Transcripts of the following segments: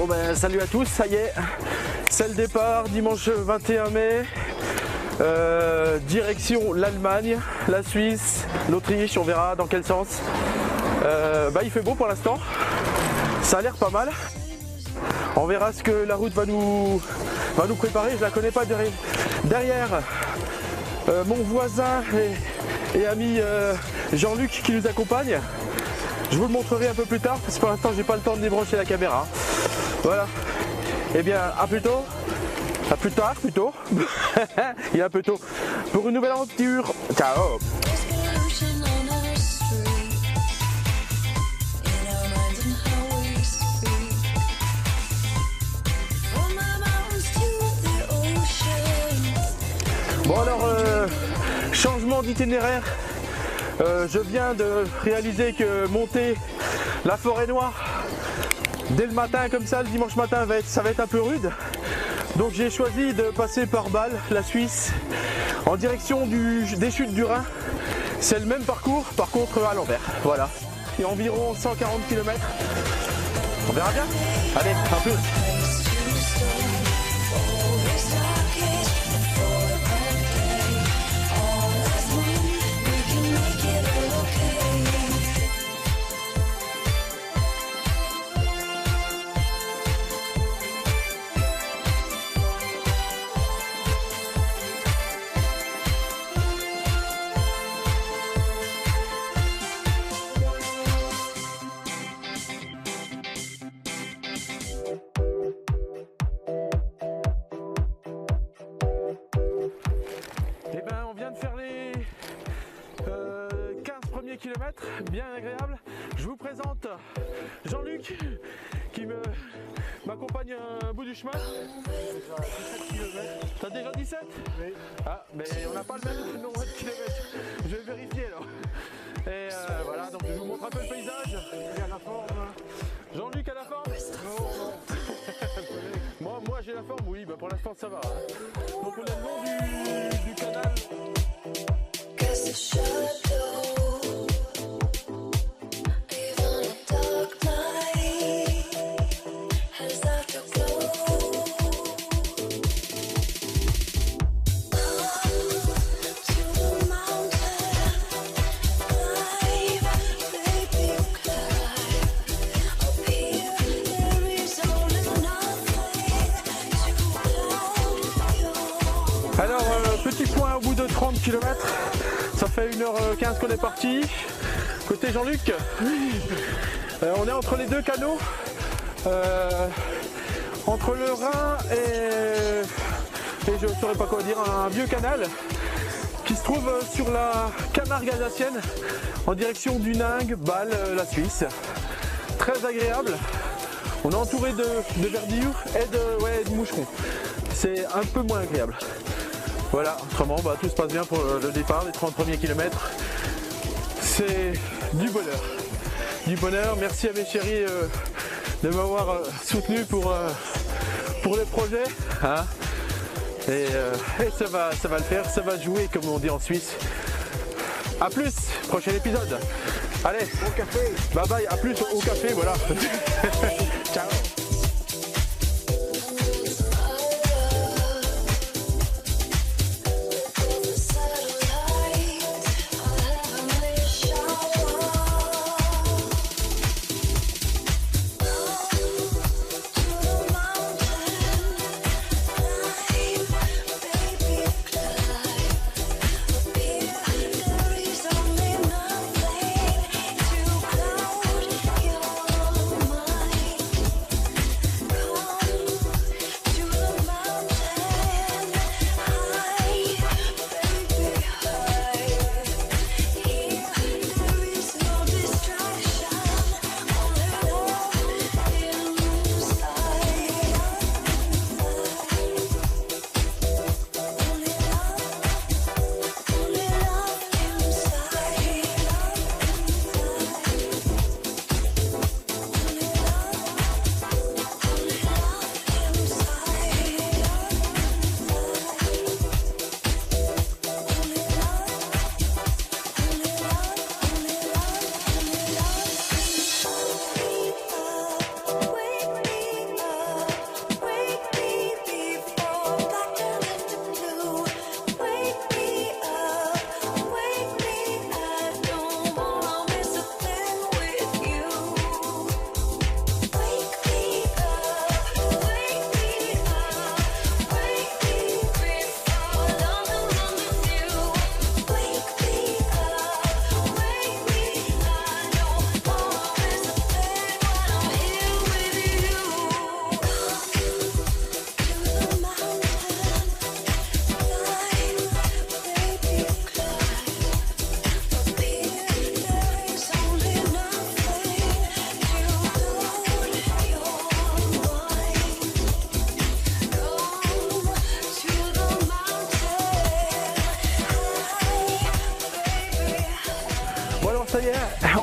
ben salut à tous, ça y est, c'est le départ, dimanche 21 mai, direction l'Allemagne, la Suisse, l'Autriche, on verra dans quel sens. Il fait beau pour l'instant, ça a l'air pas mal, on verra ce que la route va nous préparer, je la connais pas derrière mon voisin et ami Jean-Luc qui nous accompagne. Je vous le montrerai un peu plus tard parce que pour l'instant j'ai pas le temps de débrancher la caméra. Voilà. Et bien à plus tôt. À plus tard plutôt. Il est un peu tôt. Pour une nouvelle aventure. Ciao. Bon alors changement d'itinéraire. Je viens de réaliser que monter la forêt noire dès le matin comme ça, le dimanche matin, ça va être un peu rude. Donc j'ai choisi de passer par Bâle, la Suisse, en direction des chutes du Rhin. C'est le même parcours, par contre à l'envers. Voilà. Et environ 140 km. On verra bien. Allez, un peu. Kilomètres, bien agréable. Je vous présente Jean-Luc qui m'accompagne un bout du chemin. T'as déjà 17 ? Oui. Ah, mais on n'a pas le même nombre de kilomètres. Je vais vérifier alors. Et voilà, donc je vous montre un peu le paysage. Il a la forme. Jean-Luc a la forme ? Non. moi j'ai la forme, oui, bah pour l'instant ça va. Donc on est le long du canal. Alors, petit point au bout de 30 km, ça fait 1h15 qu'on est parti. Côté Jean-Luc, on est entre les deux canaux, entre le Rhin et je ne saurais pas quoi dire, un vieux canal qui se trouve sur la Camargue alsacienne en direction du Ningue, Bâle, la Suisse. Très agréable. On est entouré de verdure et de moucherons. C'est un peu moins agréable. Voilà, autrement tout se passe bien pour le départ, les 30 premiers kilomètres. C'est du bonheur. Du bonheur, merci à mes chéris de m'avoir soutenu pour le projet. Hein. Et ça va le faire, ça va jouer comme on dit en Suisse. A plus, prochain épisode. Allez, au café. Bye bye, à plus au café, voilà. Ciao.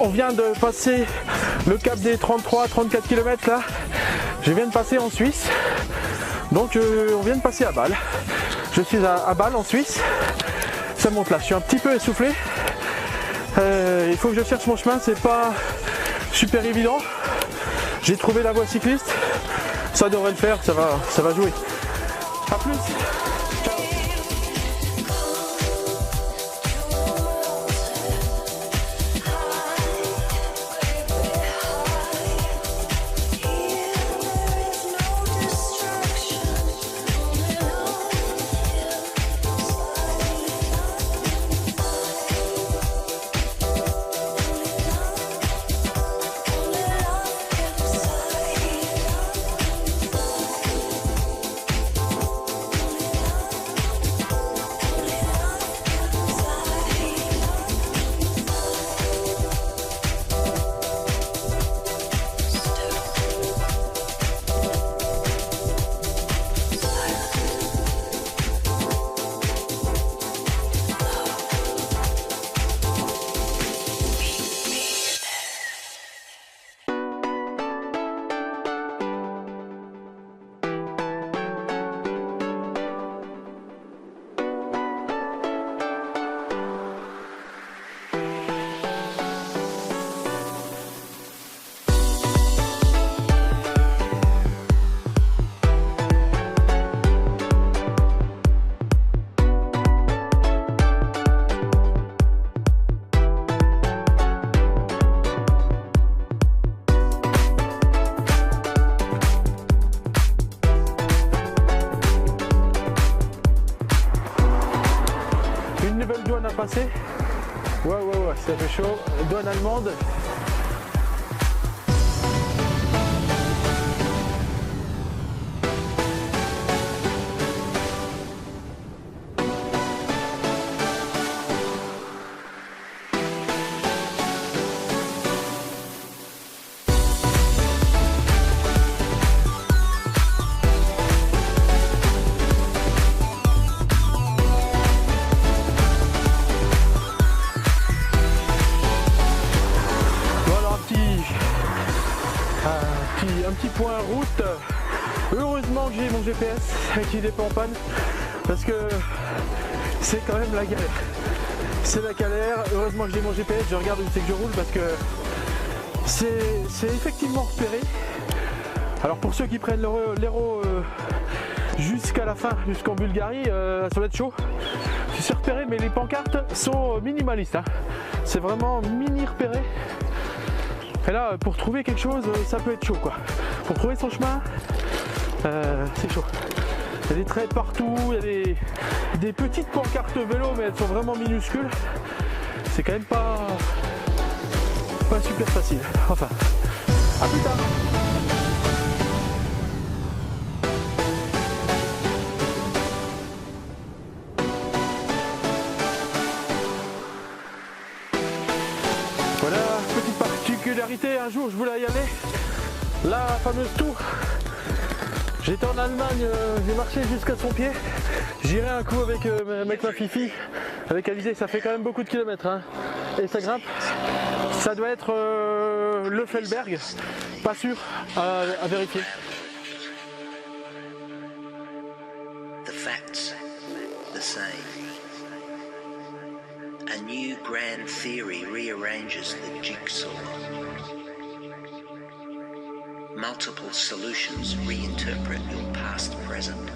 on vient de passer le cap des 33-34 km là. Je viens de passer en Suisse. Donc on vient de passer à Bâle. Je suis à Bâle en Suisse. Ça monte là, je suis un petit peu essoufflé. Il faut que je cherche mon chemin, c'est pas super évident. J'ai trouvé la voie cycliste. Ça devrait le faire, ça va jouer. A plus. Douane à passer. Ouais, ça fait chaud. Douane allemande. Un petit point route. Heureusement que j'ai mon GPS qui n'est pas en panne parce que c'est quand même la galère. C'est la galère. Heureusement que j'ai mon GPS, je regarde où c'est que je roule parce que c'est effectivement repéré. Alors pour ceux qui prennent l'Hérault jusqu'à la fin, jusqu'en Bulgarie, ça va être chaud. C'est repéré, mais les pancartes sont minimalistes. Hein. C'est vraiment mini repéré. Et là, pour trouver quelque chose, ça peut être chaud quoi. Pour trouver son chemin, c'est chaud. Il y a des traits partout, il y a des petites pancartes vélo, mais elles sont vraiment minuscules. C'est quand même pas super facile. Enfin, à plus tard. Voilà, petite particularité, un jour je voulais y aller, la fameuse tour. J'étais en Allemagne, j'ai marché jusqu'à son pied, j'irai un coup avec ma fifi, avec Alizé, ça fait quand même beaucoup de kilomètres, hein. Et ça grimpe. Ça doit être le Fellberg, pas sûr, à vérifier. The facts, the same. A new grand theory rearranges the jigsaw. Multiple solutions reinterpret your past present.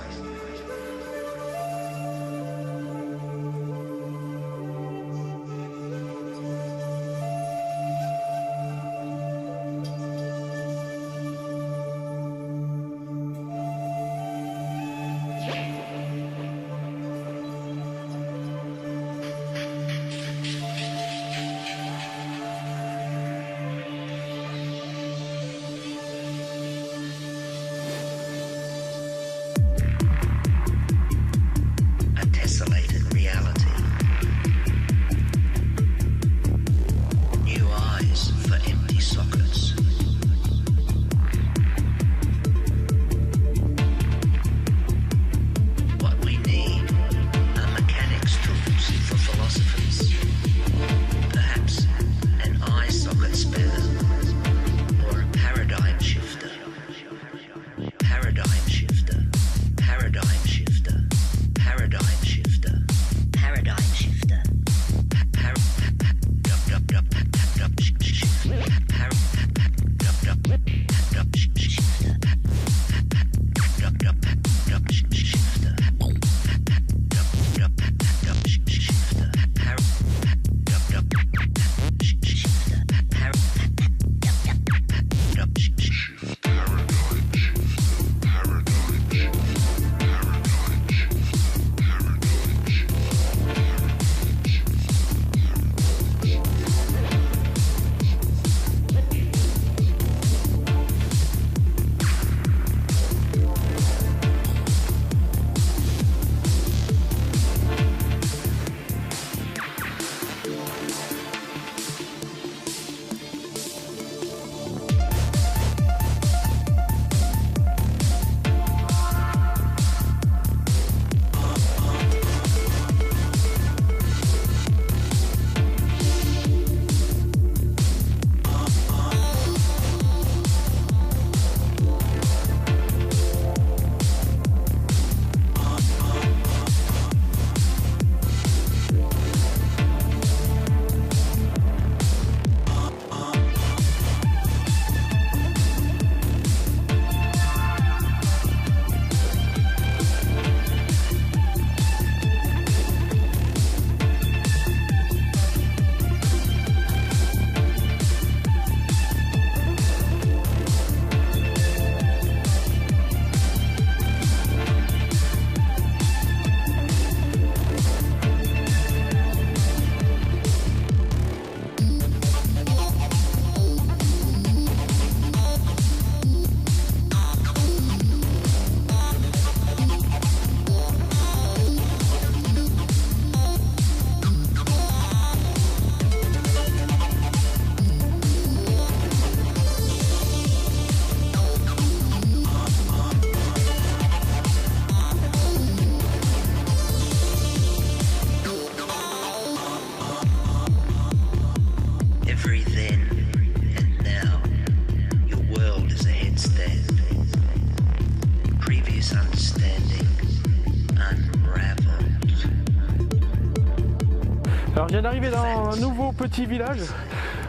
Alors je viens d'arriver dans un nouveau petit village.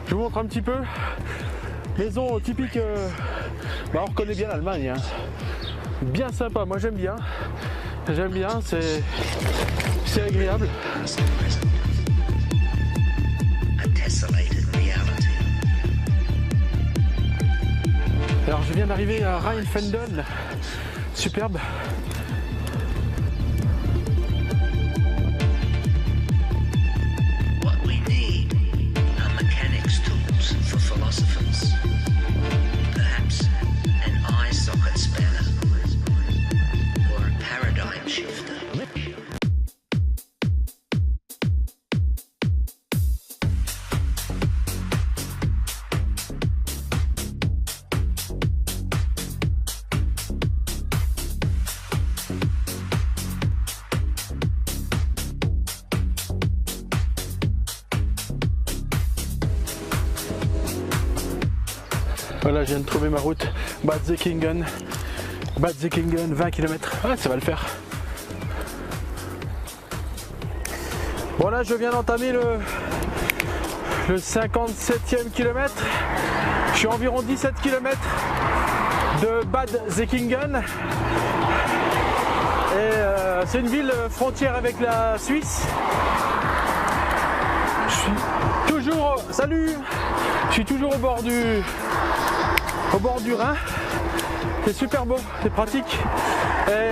Je vous montre un petit peu. Maison typique, on reconnaît bien l'Allemagne. Hein. Bien sympa, moi j'aime bien. J'aime bien, c'est agréable. Alors je viens d'arriver à Rheinfelden, superbe. Voilà, je viens de trouver ma route, Bad Säckingen, 20 km, ouais, ça va le faire. Bon là, je viens d'entamer le 57e kilomètre, je suis à environ 17 km de Bad Säckingen, et c'est une ville frontière avec la Suisse. Je suis toujours, je suis toujours au bord du Rhin. C'est super beau, c'est pratique et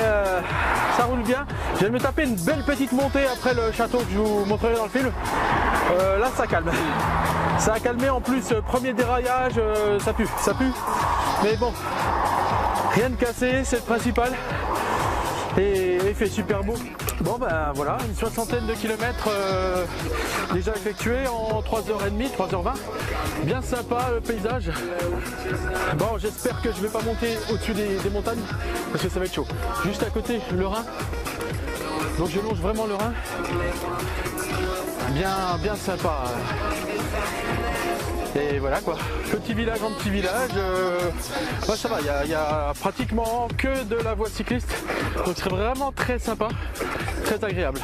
ça roule bien. Je viens de me taper une belle petite montée après le château que je vous montrerai dans le film. Là ça calme, ça a calmé. En plus premier déraillage, ça pue, mais bon, rien de cassé, c'est le principal. Et il fait super beau. Bon ben voilà, une soixantaine de kilomètres déjà effectués en 3h30, 3h20. Bien sympa le paysage. Bon, j'espère que je vais pas monter au-dessus des montagnes parce que ça va être chaud. Juste à côté, le Rhin. Donc je longe vraiment le Rhin. Bien sympa. Et voilà quoi, petit village en petit village, ça va, il y a pratiquement que de la voie cycliste, donc c'est vraiment très sympa, très agréable.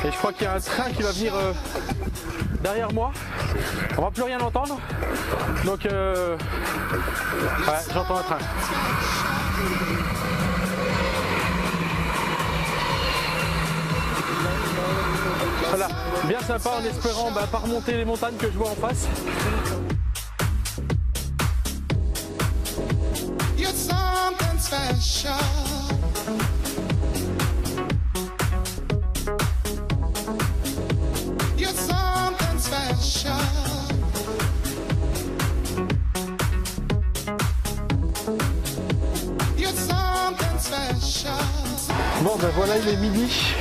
Et je crois qu'il y a un train qui va venir derrière moi, on va plus rien entendre, donc ouais, j'entends un train. Voilà, bien sympa en espérant pas remonter les montagnes que je vois en face. Bon ben voilà, il est midi.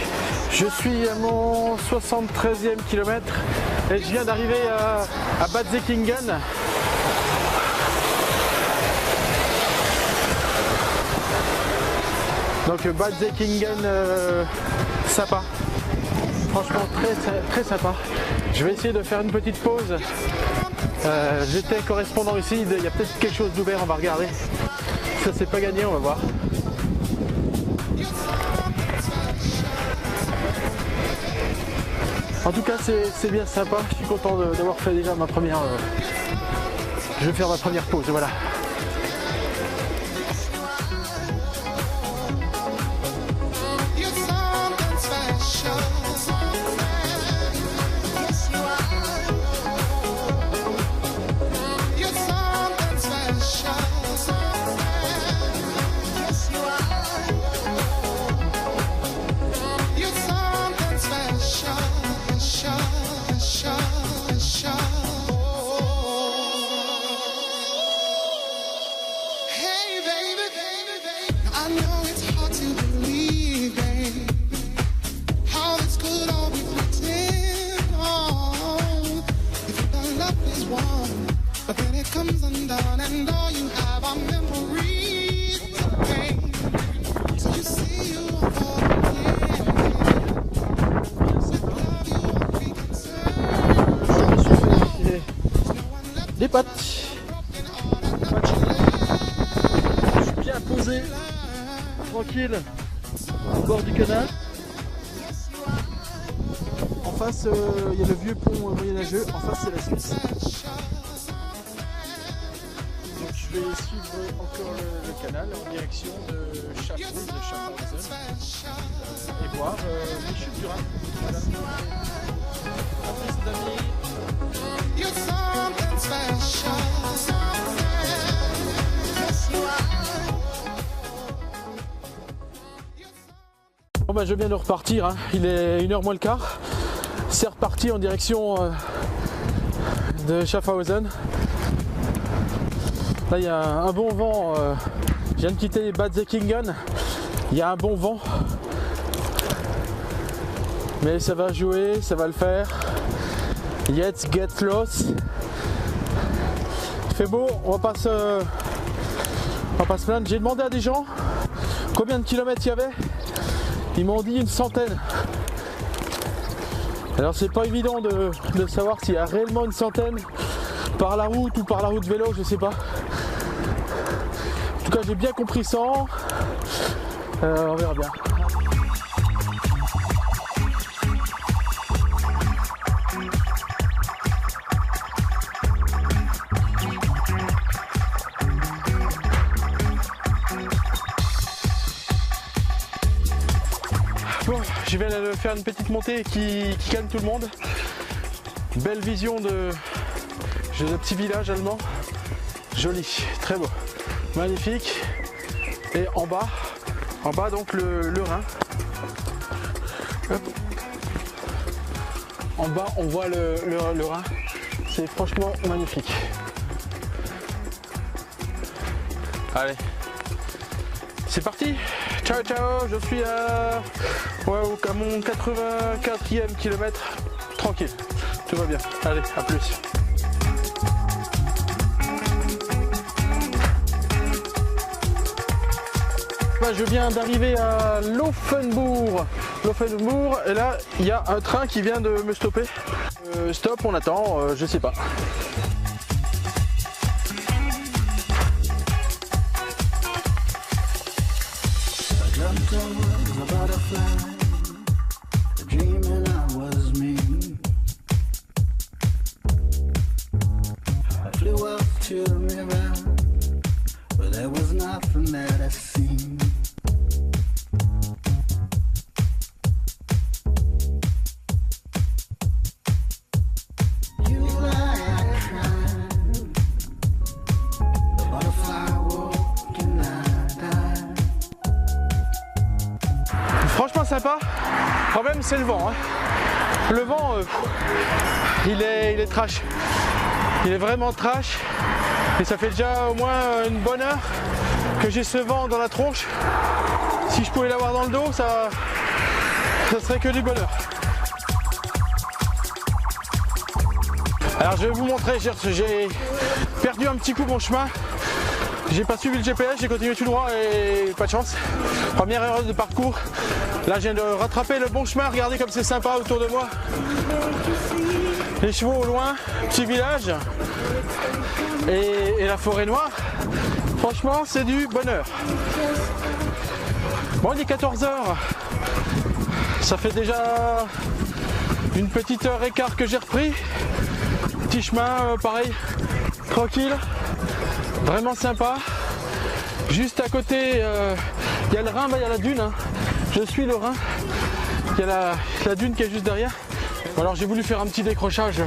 Je suis à mon 73e kilomètre et je viens d'arriver à Bad Säckingen. Donc Bad Säckingen, sympa. Franchement très sympa. Je vais essayer de faire une petite pause. J'étais correspondant ici, il y a peut-être quelque chose d'ouvert, on va regarder. Ça c'est pas gagné, on va voir. En tout cas c'est bien sympa, je suis content d'avoir fait déjà ma première... je vais faire ma première pause, voilà. Des pâtes. Je suis bien posé, tranquille, au bord du canal. En face, il y a le vieux pont moyenâgeux. En face, c'est la Suisse. Donc, je vais suivre encore le canal en direction de Schaffhausen, et voir les chutes du Rhin. Voilà. À plus, d'amis. Bon bah je viens de repartir, hein. Il est 1h moins le quart. C'est reparti en direction de Schaffhausen. Là il y a un bon vent, je viens de quitter Bad Säckingen. Il y a un bon vent. Mais ça va jouer, ça va le faire. Let's get lost. Il fait beau, on va pas se plaindre. J'ai demandé à des gens combien de kilomètres il y avait. Ils m'ont dit une centaine. Alors c'est pas évident de savoir s'il y a réellement une centaine par la route ou par la route vélo, je sais pas. En tout cas j'ai bien compris 100. On verra bien. Bon, je vais aller faire une petite montée qui calme tout le monde. Belle vision de petit village allemand. Joli, très beau, magnifique. Et en bas donc le Rhin. Hop. En bas on voit le Rhin. C'est franchement magnifique. Allez, c'est parti. Ciao ciao, je suis à mon 84e kilomètre, tranquille, tout va bien. Allez, à plus. Je viens d'arriver à Laufenbourg, et là il y a un train qui vient de me stopper. Stop, on attend, je sais pas. Franchement sympa, le problème c'est le vent. Hein. Le vent, il est trash. Il est vraiment trash. Et ça fait déjà au moins une bonne heure que j'ai ce vent dans la tronche. Si je pouvais l'avoir dans le dos, ça serait que du bonheur. Alors je vais vous montrer, j'ai perdu un petit coup mon chemin. J'ai pas suivi le GPS, j'ai continué tout droit et pas de chance. Première erreur de parcours. Là je viens de rattraper le bon chemin, regardez comme c'est sympa autour de moi. Les chevaux au loin, petit village et la forêt noire. Franchement c'est du bonheur. Bon, il est 14h. Ça fait déjà une petite heure et quart que j'ai repris. Petit chemin pareil, tranquille. Vraiment sympa. Juste à côté, il y a le Rhin, il y a la dune. Hein. Je suis le Rhin. Il y a la dune qui est juste derrière. Alors j'ai voulu faire un petit décrochage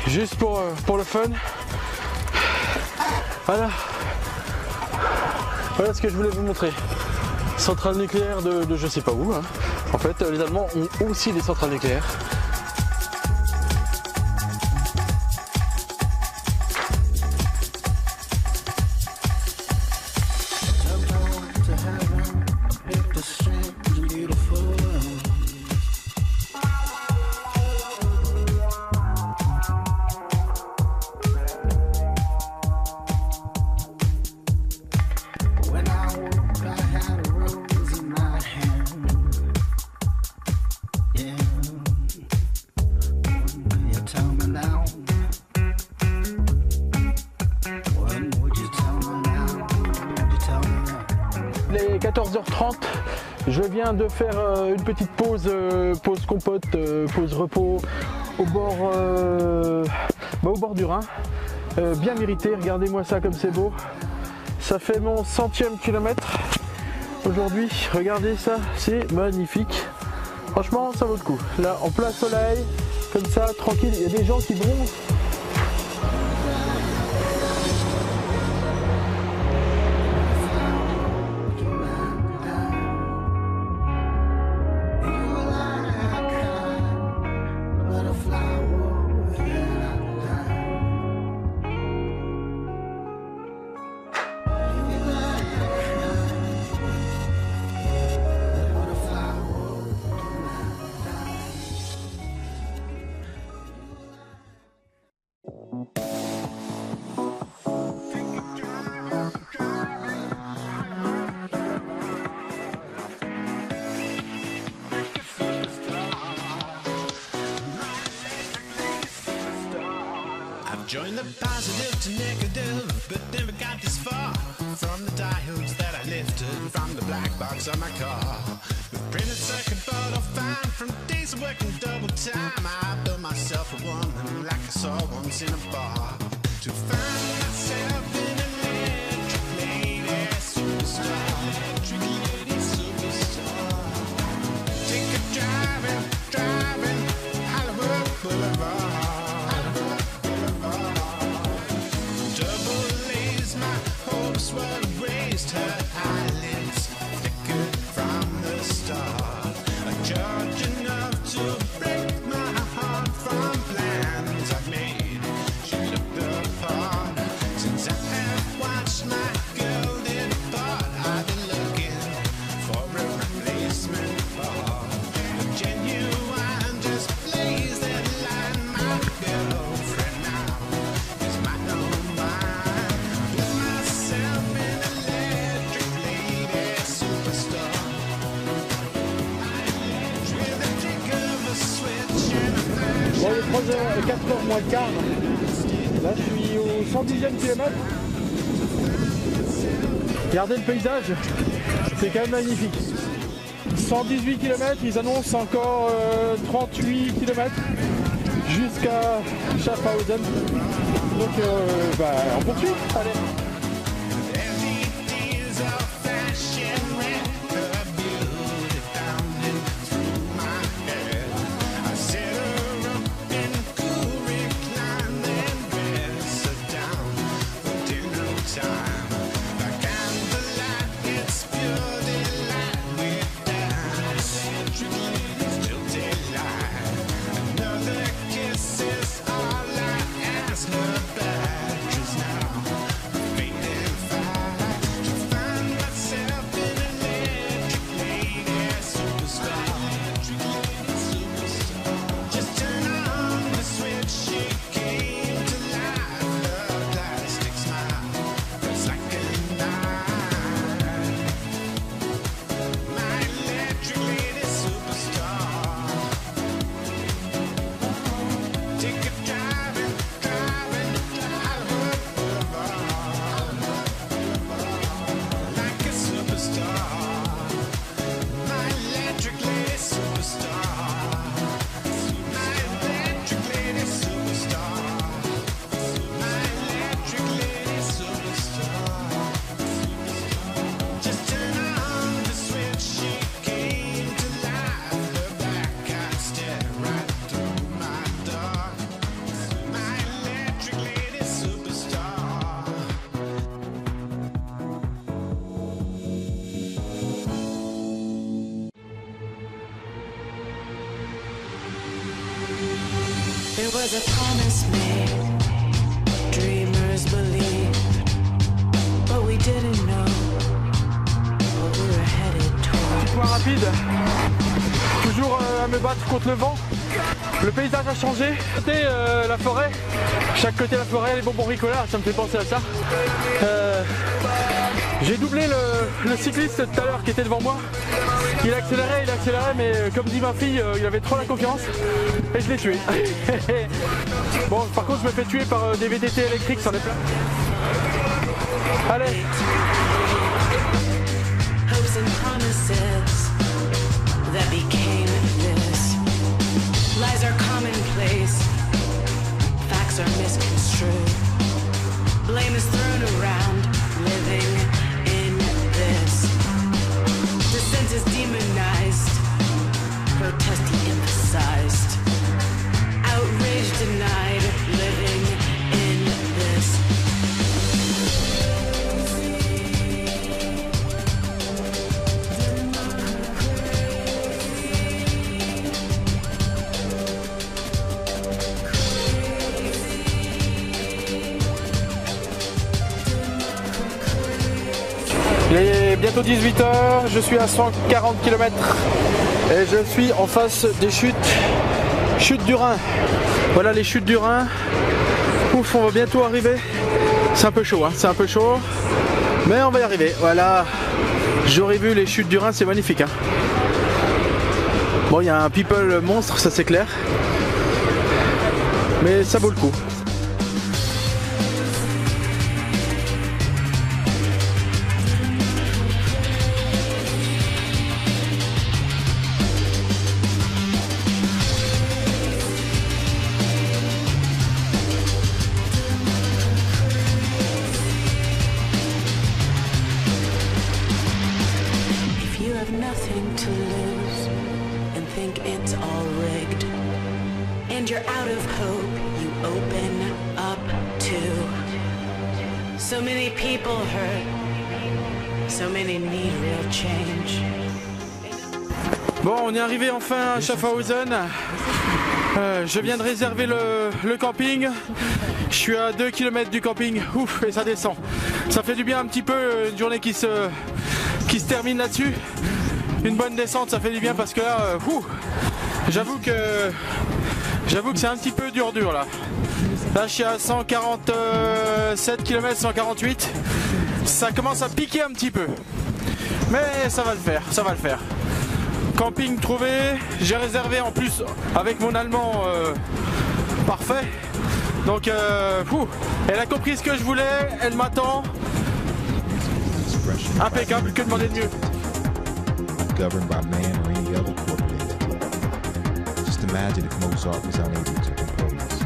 juste pour le fun. Voilà. Voilà ce que je voulais vous montrer. Centrale nucléaire de je sais pas où. Hein. En fait, les Allemands ont aussi des centrales nucléaires. Il est 14h30, Je viens de faire une petite pause, pause compote, pause repos au bord du Rhin. Bien mérité, regardez-moi ça comme c'est beau. Ça fait mon 100e kilomètre aujourd'hui, regardez ça, c'est magnifique. Franchement, ça vaut le coup. Là, en plein soleil, comme ça, tranquille, il y a des gens qui bronzent. Join the positive to negative, but never got this far. From the diodes that I lifted from the black box of my car. With printed circuit board all fine from days of working double time. I built myself a woman like I saw once in a bar. To find myself in an electric lady superstar. Electric lady superstar. Take a driving, Hollywood Boulevard. What raised her eyelids, flickered from the start. A charge enough to break my heart from plans I've made. She looked the part. Since I have watched my girl depart, I've been looking for a replacement for a genuine displays that line. My girlfriend now is mine on mine. Bon, il est 4h moins le quart. Là, je suis au 110e kilomètre. Regardez le paysage, c'est quand même magnifique. 118 km, ils annoncent encore 38 km jusqu'à Schaffhausen. Donc, on poursuit. Allez. There was a promise made, dreamers believed, but we didn't know what we were headed Petit toward. point rapide, toujours à me battre contre le vent. Le paysage a changé. Côté la forêt, chaque côté de la forêt, les bonbons bricolards, ça me fait penser à ça. J'ai doublé le cycliste tout à l'heure qui était devant moi. Il accélérait, mais comme dit ma fille, il avait trop la confiance et je l'ai tué. Bon, par contre, je me fais tuer par des VTT électriques, c'en est plein. Allez. Hopes and promises. est bientôt 18 h, je suis à 140 km et je suis en face des chutes du Rhin. Voilà les chutes du Rhin. Ouf, on va bientôt arriver. C'est un peu chaud, hein, c'est un peu chaud, mais on va y arriver. Voilà, j'aurais vu les chutes du Rhin, c'est magnifique. Hein. Bon, il y a un people monstre, ça c'est clair, mais ça vaut le coup. Nothing to lose and think it's all rigged, and you're out of hope, you open up to so many people hurt, so many need real change. Bon, on est arrivé enfin à Schaffhausen. Je viens de réserver le camping. Je suis à 2 km du camping. Ouf, et ça descend. Ça fait du bien un petit peu, une journée qui se termine là-dessus. Une bonne descente, ça fait du bien parce que là, j'avoue que c'est un petit peu dur là. Là, je suis à 147 km, 148. Ça commence à piquer un petit peu. Mais ça va le faire, ça va le faire. Camping trouvé, j'ai réservé en plus avec mon allemand parfait. Donc, elle a compris ce que je voulais, elle m'attend. Impeccable, que demander de mieux. Governed by man or any other corporate entity. Just imagine if Mozart was unable to compose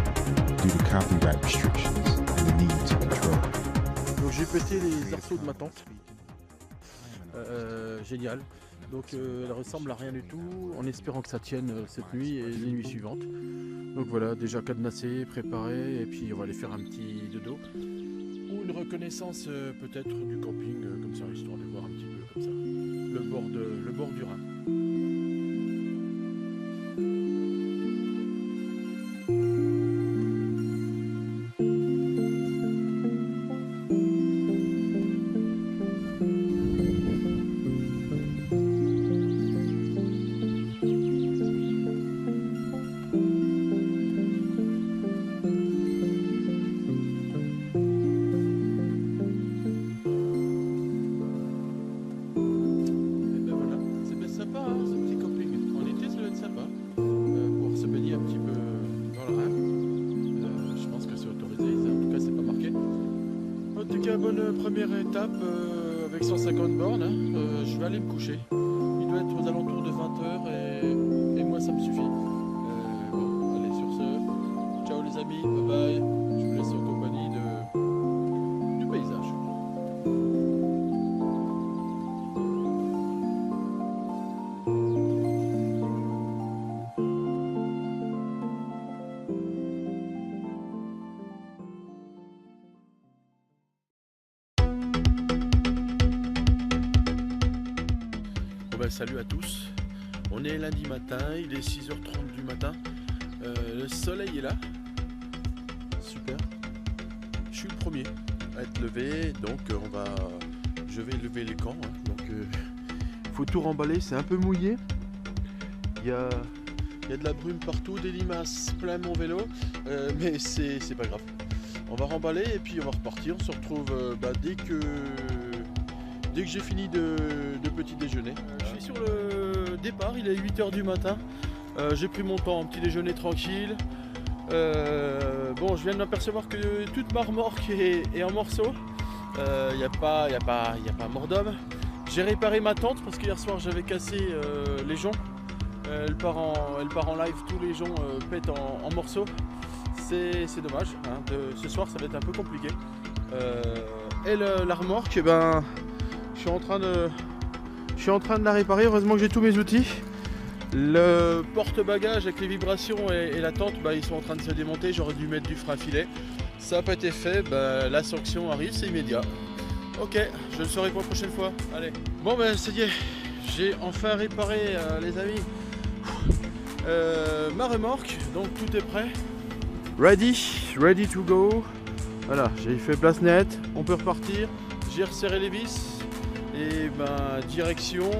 due to copyright restrictions and the need to control. Donc j'ai pété les arceaux de ma tente. Génial. Donc elle ressemble à rien du tout, en espérant que ça tienne cette nuit et les nuits suivantes. Donc voilà, déjà cadenassé, préparé, et puis on va aller faire un petit dodo. Ou une reconnaissance peut-être du camping, comme ça, histoire de voir un petit peu comme ça. Le bord du Rhin. Bonne première étape avec 150 bornes. Je vais aller me coucher. Il doit être aux alentours de 20 h et moi ça me suffit. Bon, allez, sur ce, ciao les amis, bye bye. Je vous laisse en compagnie du paysage. Salut à tous, on est lundi matin, il est 6 h 30 du matin, le soleil est là, super, je suis le premier à être levé, donc je vais lever les camps, hein. Donc faut tout remballer, c'est un peu mouillé, il y a de la brume partout, des limaces plein mon vélo, mais c'est pas grave, on va remballer et puis on va repartir, on se retrouve dès que j'ai fini de petit déjeuner. Je suis sur le départ, il est 8 h du matin. J'ai pris mon temps, un petit déjeuner tranquille. Bon, je viens de m'apercevoir que toute ma remorque est en morceaux. Il n'y a pas mort d'homme. J'ai réparé ma tente parce qu'hier soir j'avais cassé les joncs. Elle part en live, tous les joncs pètent en morceaux. C'est dommage, hein. Ce soir ça va être un peu compliqué. Et la remorque, je suis en train de la réparer, heureusement que j'ai tous mes outils. Le porte-bagages avec les vibrations et la tente, ils sont en train de se démonter, j'aurais dû mettre du frein à filet. Ça n'a pas été fait, la sanction arrive, c'est immédiat. Ok, je le saurai pour la prochaine fois. Allez. Bon ça y est, j'ai enfin réparé les amis ma remorque, donc tout est prêt. Ready to go. Voilà, j'ai fait place nette, on peut repartir. J'ai resserré les vis Et ben direction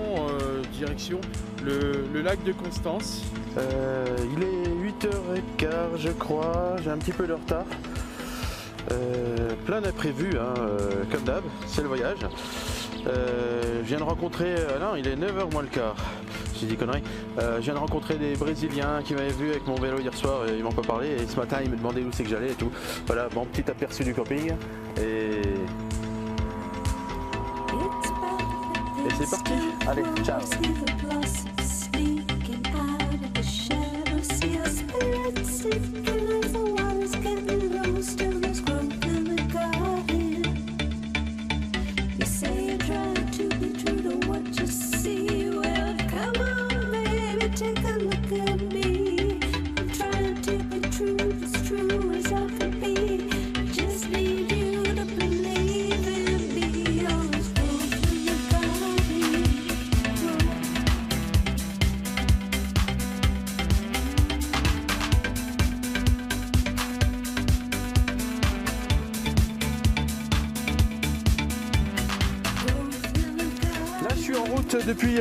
le lac de Constance. Il est 8h15 je crois, j'ai un petit peu de retard. Plein d'imprévus, hein, comme d'hab, c'est le voyage. Je viens de rencontrer, non il est 9h moins le quart, j'ai dit conneries. Je viens de rencontrer des Brésiliens qui m'avaient vu avec mon vélo hier soir et ils m'ont pas parlé. Et ce matin ils me demandaient où c'est que j'allais et tout. Voilà, bon petit aperçu du camping. Et c'est parti, allez, ciao. Depuis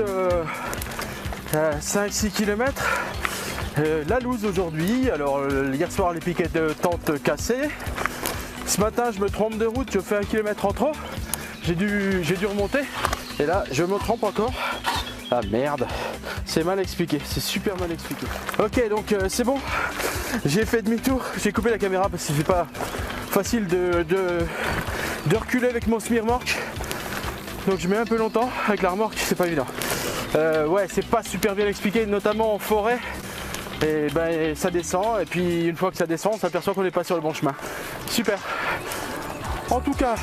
5-6 km, la loose aujourd'hui. Alors hier soir les piquets de tente cassés. Ce matin je me trompe de route, je fais 1 km en trop. J'ai dû remonter et là je me trompe encore. Ah merde, c'est mal expliqué, c'est super mal expliqué. Ok donc c'est bon, j'ai fait demi-tour, j'ai coupé la caméra parce que c'est pas facile de reculer avec mon semi-remorque. Donc je mets un peu longtemps avec la remorque, c'est pas évident. Ouais, c'est pas super bien expliqué, notamment en forêt. Et ben ça descend, et puis une fois que ça descend, on s'aperçoit qu'on n'est pas sur le bon chemin. Super. En tout cas,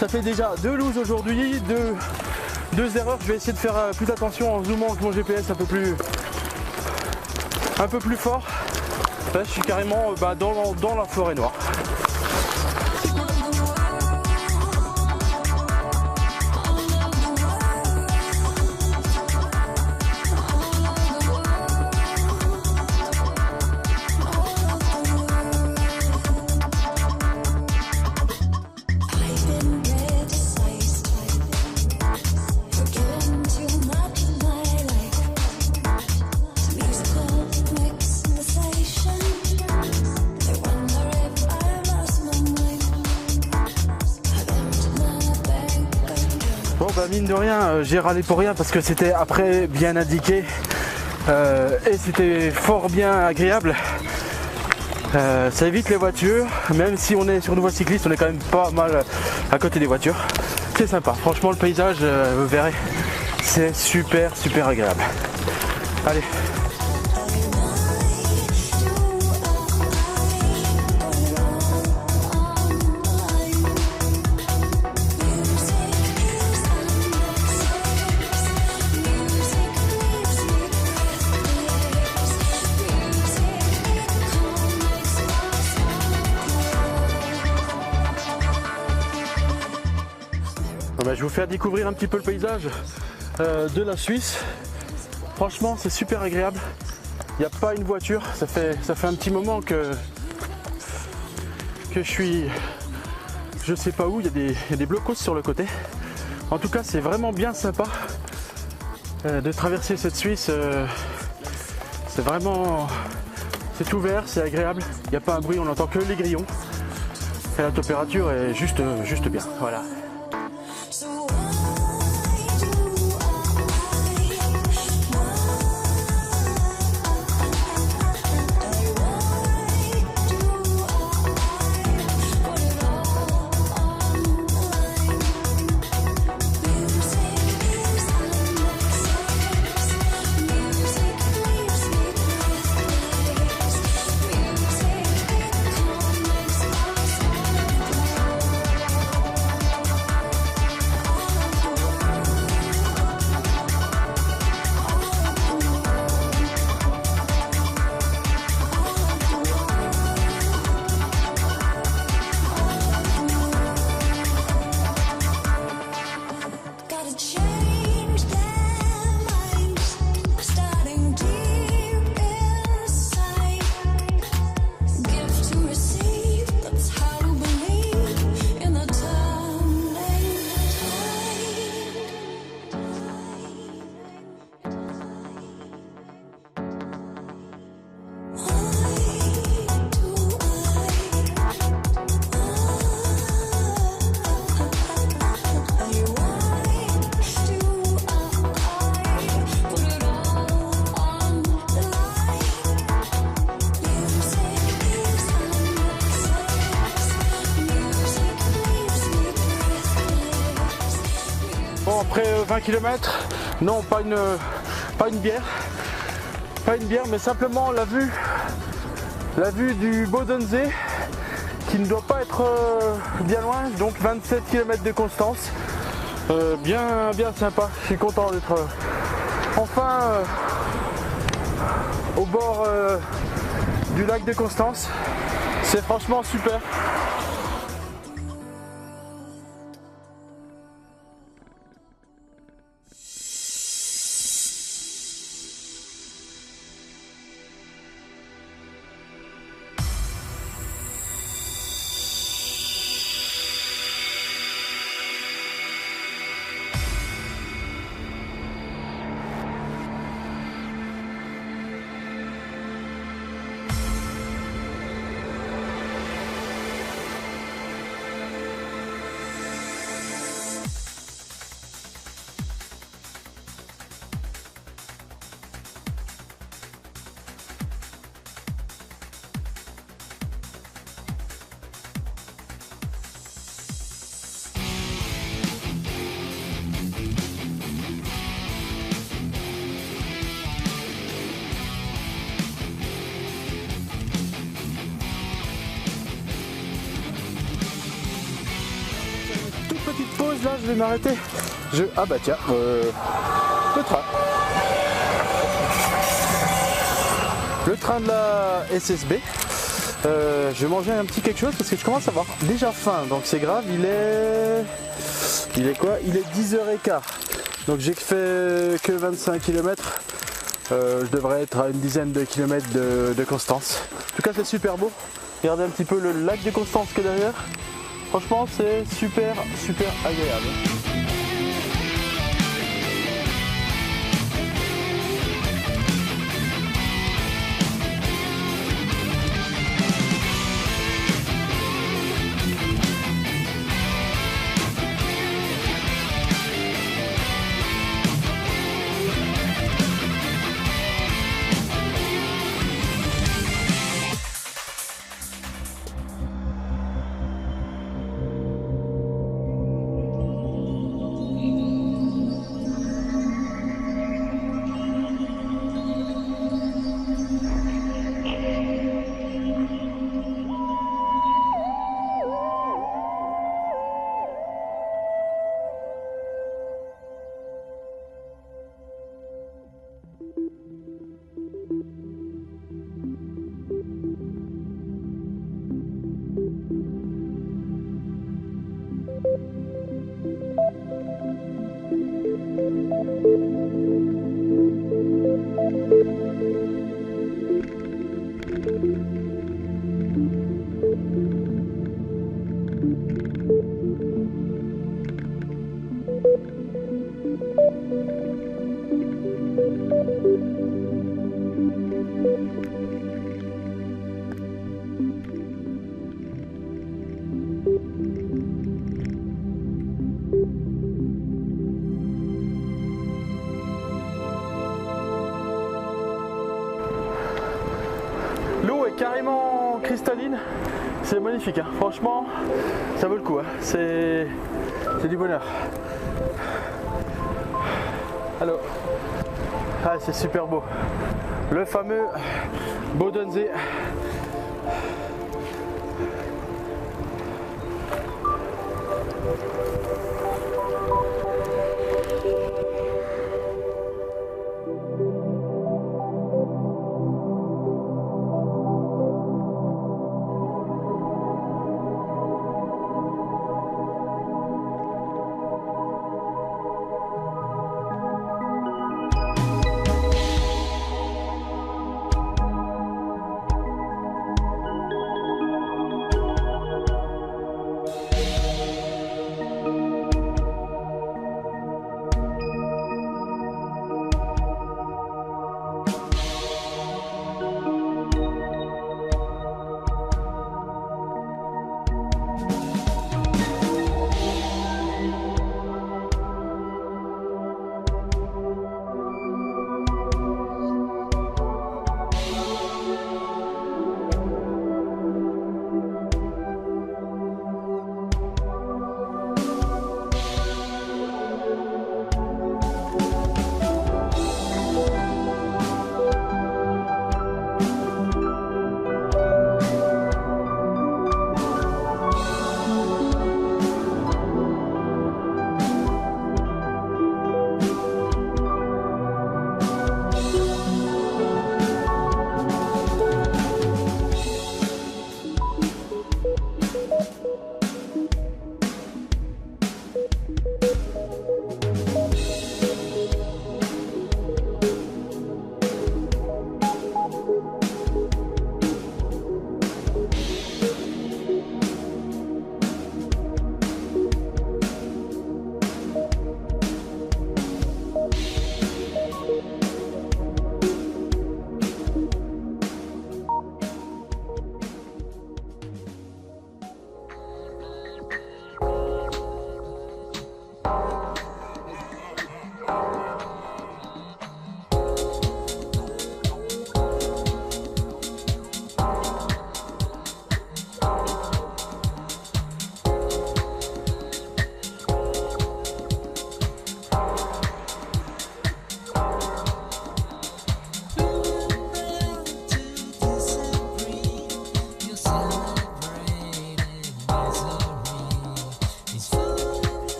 ça fait déjà 2 looses aujourd'hui, 2 erreurs. Je vais essayer de faire plus attention en zoomant avec mon GPS un peu plus fort. Là, je suis carrément dans la forêt noire. Mine de rien, j'ai râlé pour rien parce que c'était après bien indiqué et c'était fort bien agréable. Ça évite les voitures, même si on est sur une voie cycliste, on est quand même pas mal à côté des voitures. C'est sympa, franchement le paysage, vous verrez, c'est super agréable. Allez. Je vais vous faire découvrir un petit peu le paysage de la Suisse. Franchement, c'est super agréable. Il n'y a pas une voiture. Ça fait un petit moment que je suis, je sais pas où. Il y a des blocos sur le côté. En tout cas, c'est vraiment bien sympa de traverser cette Suisse. C'est vraiment, c'est ouvert, c'est agréable. Il n'y a pas un bruit, on n'entend que les grillons. Et la température est juste bien. Voilà. Bon, après 20 km, non, pas une bière. Pas une bière, mais simplement la vue du Bodensee qui ne doit pas être bien loin, donc 27 km de Constance. Bien sympa, je suis content d'être enfin au bord du lac de Constance. C'est franchement super. Petite pause là, je vais m'arrêter. Ah bah tiens, le train. Le train de la SSB. Je vais manger un petit quelque chose parce que je commence à avoir déjà faim, donc c'est grave. Il est quoi? Il est 10h15. Donc j'ai fait que 25 km. Je devrais être à une dizaine de kilomètres de Constance. En tout cas, c'est super beau. Regardez un petit peu le lac de Constance qui est derrière. Franchement, c'est super agréable. L'eau est carrément cristalline, c'est magnifique, hein. Franchement ça vaut le coup, hein. C'est du bonheur. Alors, ah, c'est super beau, le fameux Bodensee.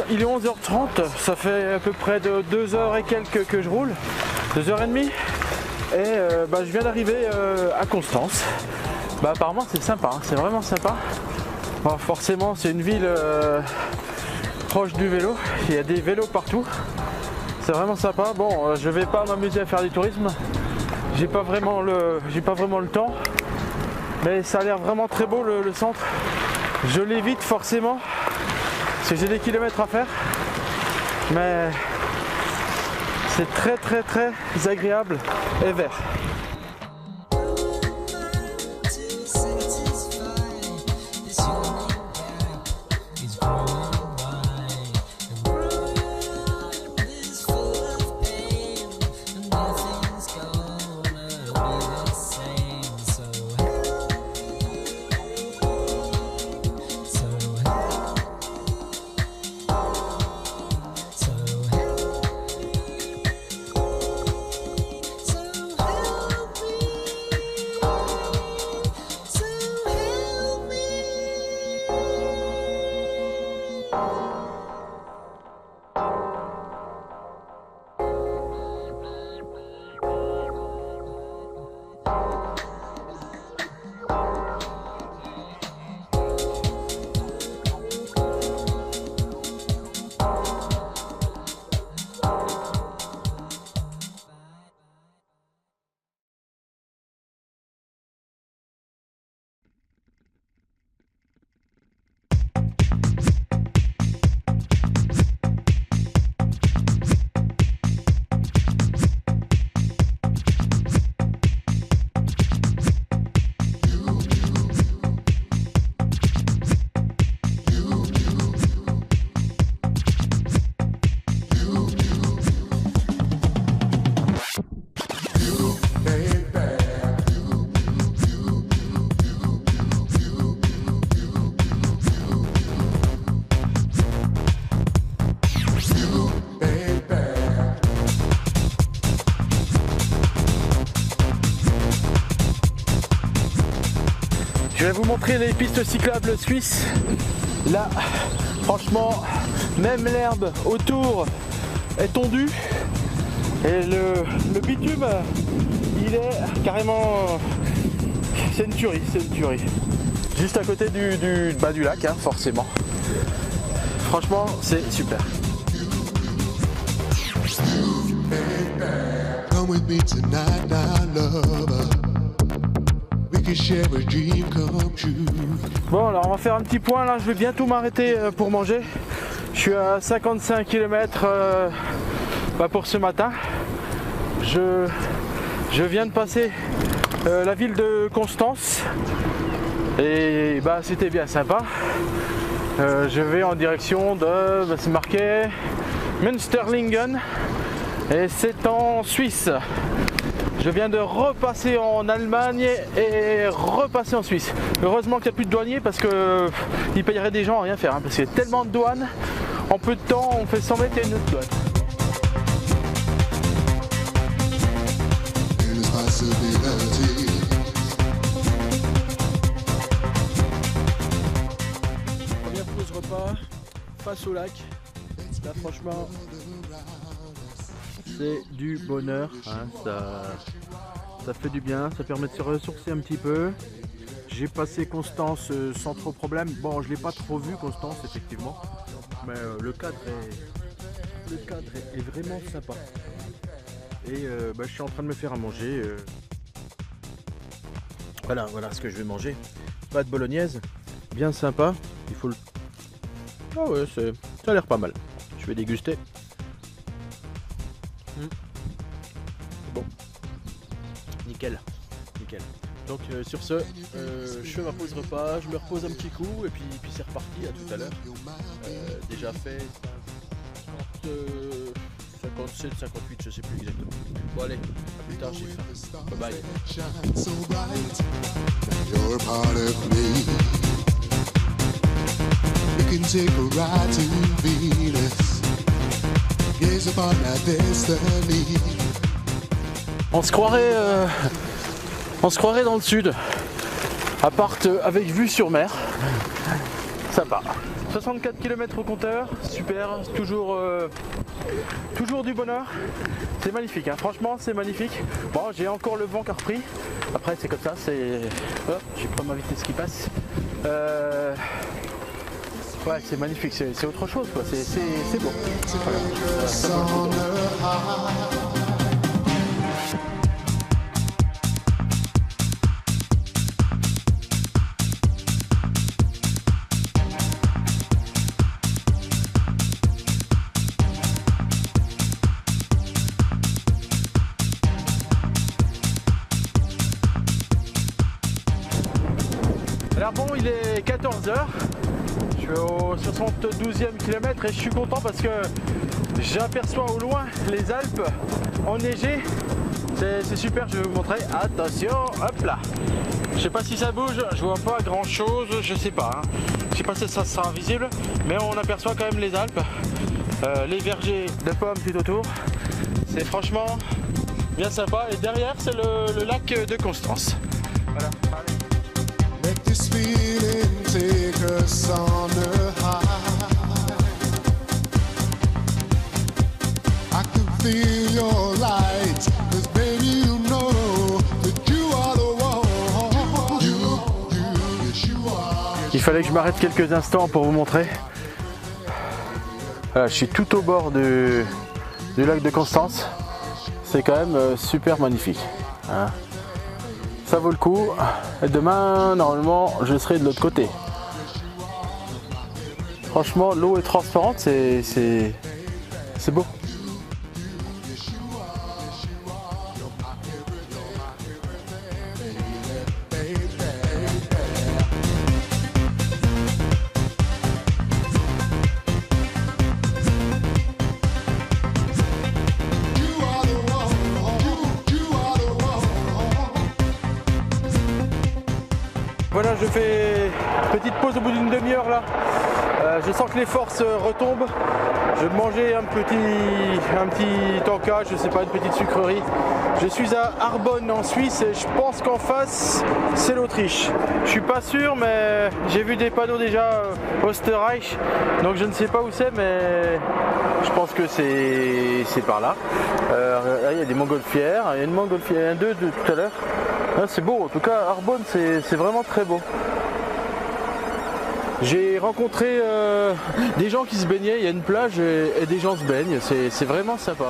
Il est 11h30, ça fait à peu près de 2 heures et quelques que je roule, 2h30. Et je viens d'arriver à Constance. Apparemment c'est sympa, hein, c'est vraiment sympa. Bon, forcément c'est une ville proche du vélo, il y a des vélos partout. C'est vraiment sympa. Bon, je vais pas m'amuser à faire du tourisme, j'ai pas vraiment le temps. Mais ça a l'air vraiment très beau le centre. Je l'évite forcément. Parce que j'ai des kilomètres à faire, mais c'est très agréable et vert. Je vais vous montrer les pistes cyclables suisses. Là, franchement, même l'herbe autour est tondue. Et le bitume, il est carrément... C'est une tuerie, c'est une tuerie. Juste à côté du lac, hein, forcément. Franchement, c'est super. Come with me tonight, now, lover. We can share a dream come true. Bon, alors on va faire un petit point là. Je vais bientôt m'arrêter pour manger. Je suis à 55 km pour ce matin. Je viens de passer la ville de Constance et c'était bien sympa. Je vais en direction de, c'est marqué Münsterlingen et c'est en Suisse. Je viens de repasser en Allemagne et repasser en Suisse. Heureusement qu'il n'y a plus de douaniers parce qu'ils payeraient des gens à rien faire, hein, parce qu'il y a tellement de douanes. En peu de temps, on fait 100 mètres et une autre douane. Première pause repas face au lac. Là, franchement, c'est du bonheur, hein, ça fait du bien, ça permet de se ressourcer un petit peu. J'ai passé Constance sans trop problème. Bon, je l'ai pas trop vu Constance effectivement, mais le cadre est vraiment sympa. Et je suis en train de me faire à manger. Voilà ce que je vais manger. Pas de bolognaise, bien sympa. Il faut le... Ah ouais, ça a l'air pas mal. Je vais déguster. Bon. Nickel. Nickel. Donc sur ce, je fais ma pause repas, je me repose un petit coup et puis c'est reparti, à tout à l'heure. Déjà fait 57, 58, je sais plus exactement. Bon allez, à plus tard, j'ai faim. Bye bye. Shine so bright, you're a part of me. We can take a ride to Venus, gaze upon our destiny. On se croirait dans le sud. Appart avec vue sur mer. Sympa. 64 km au compteur, super, toujours du bonheur. C'est magnifique, hein. Franchement c'est magnifique. Bon, j'ai encore le vent qui a repris. Après c'est comme ça, c'est. Oh, j'ai pas ma vitesse qui passe. Ouais, c'est magnifique, c'est autre chose quoi. C'est beau. Ça vaut le coup. Alors bon, il est 14 h, je suis au 72e kilomètre et je suis content parce que j'aperçois au loin les Alpes enneigées. C'est super, je vais vous montrer. Attention, hop là. Je sais pas si ça bouge, je vois pas grand chose, je sais pas. Hein. Je sais pas si ça sera visible, mais on aperçoit quand même les Alpes. Les vergers de pommes tout autour. C'est franchement bien sympa. Et derrière, c'est le lac de Constance. Voilà. Let this feeling take us on a high. I can feel your light, 'cause baby you know that you are the one. Yes you are. Il fallait que je m'arrête quelques instants pour vous montrer. Voilà, je suis tout au bord du lac de Constance. C'est quand même super magnifique. Hein. Ça vaut le coup. Et demain, normalement, je serai de l'autre côté. Franchement, l'eau est transparente, c'est beau. Voilà, je fais une petite pause au bout d'une demi-heure là. Je sens que les forces retombent. Je vais manger un petit tanka, je sais pas, une petite sucrerie. Je suis à Arbonne en Suisse et je pense qu'en face c'est l'Autriche. Je suis pas sûr, mais j'ai vu des panneaux déjà Österreich, donc je ne sais pas où c'est, mais je pense que c'est par là. Là il y a des montgolfières, il y a une montgolfière, deux de tout à l'heure. C'est beau, en tout cas Arbonne c'est vraiment très beau. J'ai rencontré des gens qui se baignaient, il y a une plage et des gens se baignent, c'est vraiment sympa.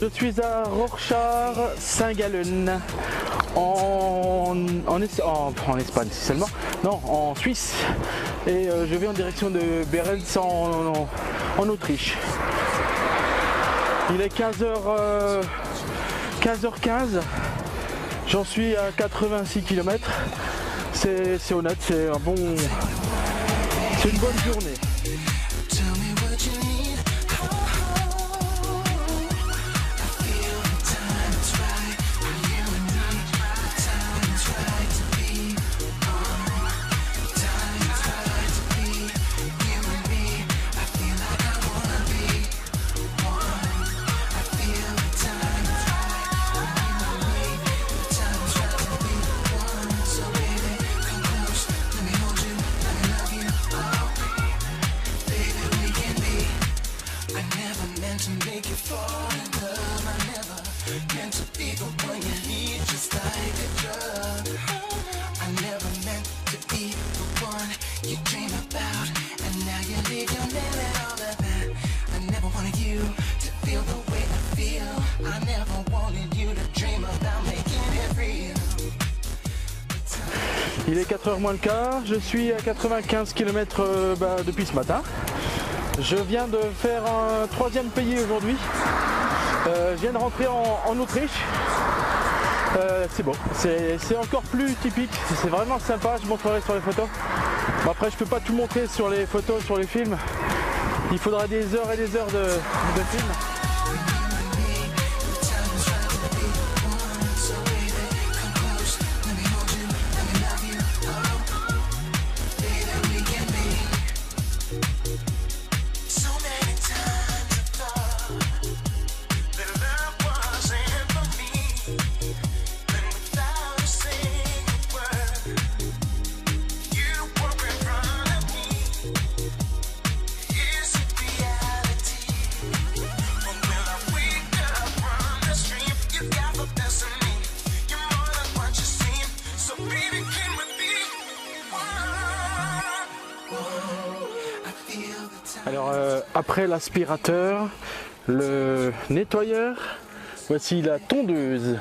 Je suis à Rorschach, Saint-Gallen, en Espagne seulement, non, en Suisse. Et je vais en direction de Berenz en Autriche. Il est 15h15, j'en suis à 86 km. C'est honnête, c'est une bonne journée. Il est 4h moins le quart, je suis à 95 km depuis ce matin. Je viens de faire un 3e pays aujourd'hui. Je viens de rentrer en Autriche. C'est beau, c'est encore plus typique, c'est vraiment sympa, je montrerai sur les photos. Bon, après je peux pas tout montrer sur les photos, sur les films. Il faudra des heures et des heures de films. Alors après l'aspirateur, le nettoyeur, voici la tondeuse.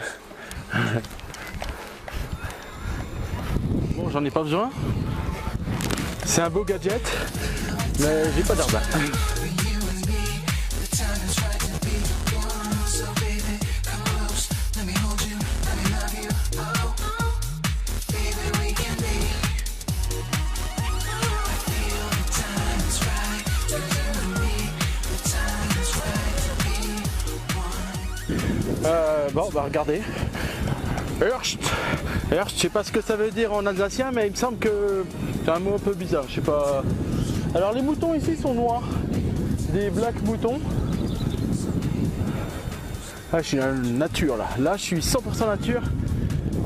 Bon, j'en ai pas besoin. C'est un beau gadget, mais j'ai pas d'arbre. Bon, bah regardez. Herscht, je sais pas ce que ça veut dire en alsacien, mais il me semble que c'est un mot un peu bizarre. Je sais pas. Alors les moutons ici sont noirs, des black moutons. Ah, je suis dans la nature là. Là, je suis 100% nature.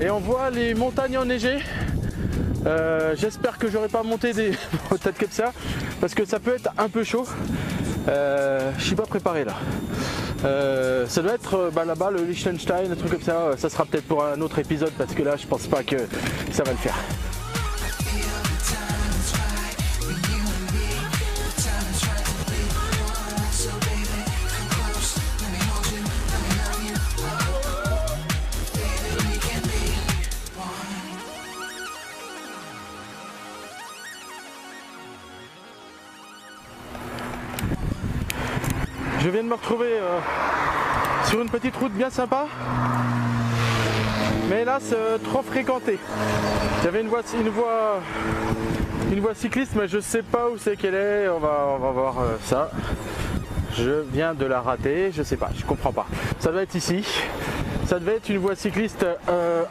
Et on voit les montagnes enneigées. J'espère que j'aurai pas monté des têtes comme ça, parce que ça peut être un peu chaud. Je suis pas préparé là. Ça doit être là-bas le Liechtenstein, un truc comme ça. Ça sera peut-être pour un autre épisode, parce que là je pense pas que ça va le faire. Je viens de me retrouver sur une petite route bien sympa, mais hélas trop fréquentée. J'avais une voie cycliste, mais je sais pas où c'est qu'elle est. On va voir ça. Je viens de la rater, je sais pas, je comprends pas. Ça doit être ici. Ça devait être une voie cycliste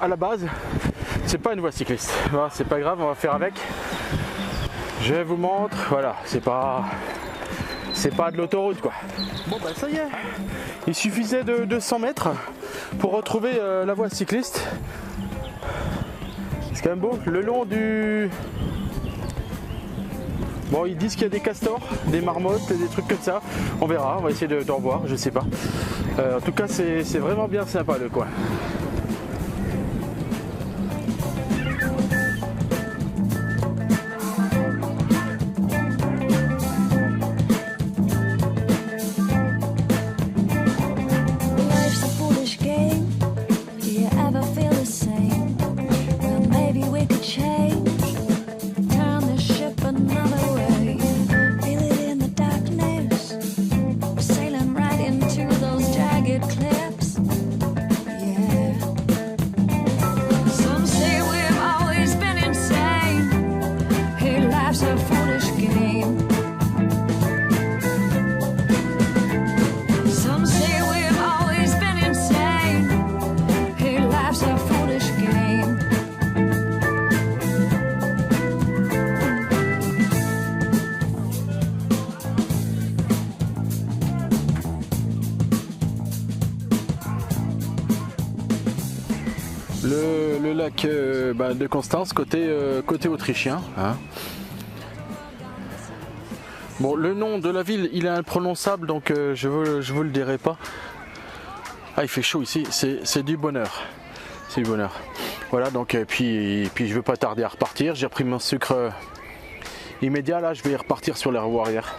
à la base. C'est pas une voie cycliste. Bon, c'est pas grave, on va faire avec. Je vous montre. Voilà, c'est pas de l'autoroute quoi. Bon bah ça y est, il suffisait de 200 mètres pour retrouver la voie cycliste. C'est quand même beau, le long du... Bon, ils disent qu'il y a des castors, des marmottes et des trucs comme ça. On verra, on va essayer d'en voir, je sais pas. En tout cas c'est vraiment bien sympa le coin. Le lac de Constance, côté autrichien. Hein. Bon, le nom de la ville, il est imprononçable, donc je vous le dirai pas. Ah, il fait chaud ici, c'est du bonheur. C'est du bonheur. Voilà, donc puis je veux pas tarder à repartir. J'ai repris mon sucre immédiat, là je vais repartir sur la roue arrière.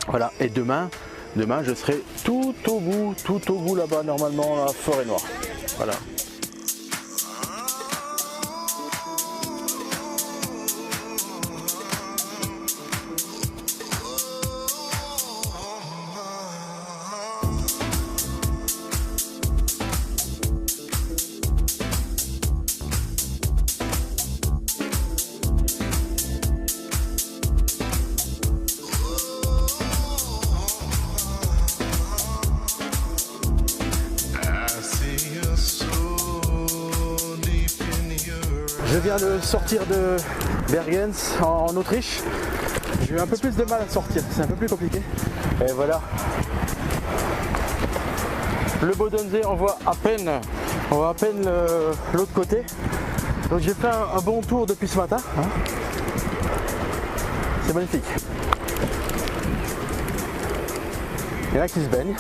Voilà, et demain je serai tout au bout là-bas, normalement, la forêt noire. Voilà. Je viens de sortir de Bergens en Autriche. J'ai eu un peu plus de mal à sortir, c'est un peu plus compliqué. Et voilà. Le Bodensee, on voit à peine l'autre côté. Donc j'ai fait un bon tour depuis ce matin. Hein. C'est magnifique. Il y en a qui se baignent.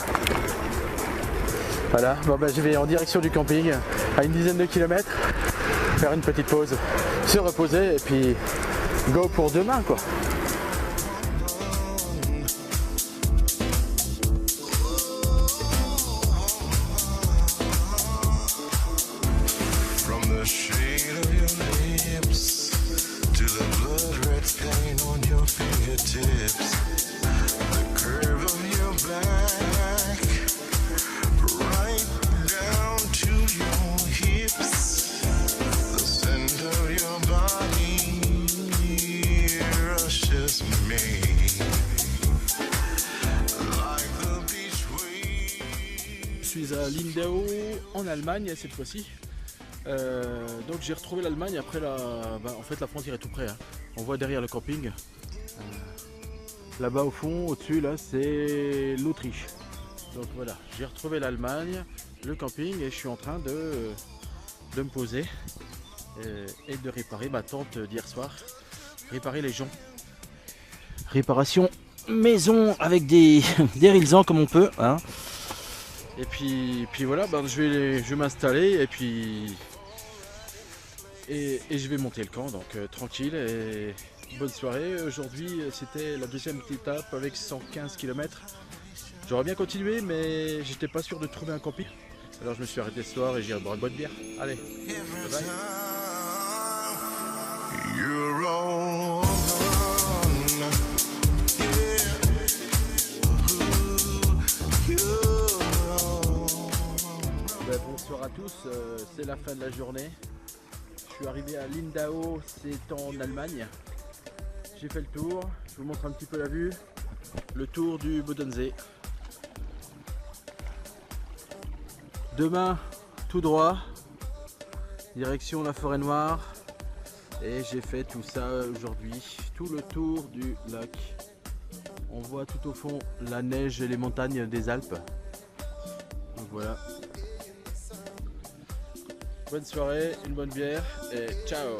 Voilà, bon, je vais en direction du camping à une dizaine de kilomètres. Faire une petite pause, se reposer et puis go pour demain quoi. From the shade of your lips to the blood red paint on your fingertips, the curve of your back, right down to your hips, the center of your body rushes me like the beach waves. Je suis à Lindau en Allemagne cette fois-ci. Donc j'ai retrouvé l'Allemagne après en fait la frontière est tout près. Hein. On voit derrière le camping. Là-bas au fond, au-dessus là, c'est l'Autriche. Donc voilà, j'ai retrouvé l'Allemagne, le camping et je suis en train de me poser et de réparer ma tente d'hier soir. Réparer les joncs. Réparation maison avec des rilsans comme on peut. Hein. Et puis voilà, je vais m'installer et puis je vais monter le camp, donc tranquille et bonne soirée. Aujourd'hui c'était la deuxième étape avec 115 km. J'aurais bien continué mais j'étais pas sûr de trouver un camping. Alors je me suis arrêté ce soir et j'ai boire une bonne bière. Allez, bye bye. You're all Bonsoir à tous, c'est la fin de la journée. Je suis arrivé à Lindau, c'est en Allemagne. J'ai fait le tour, je vous montre un petit peu la vue. Le tour du Bodensee. Demain, tout droit, direction la forêt noire. Et j'ai fait tout ça aujourd'hui, tout le tour du lac. On voit tout au fond la neige et les montagnes des Alpes. Donc voilà. Bonne soirée, une bonne bière et ciao!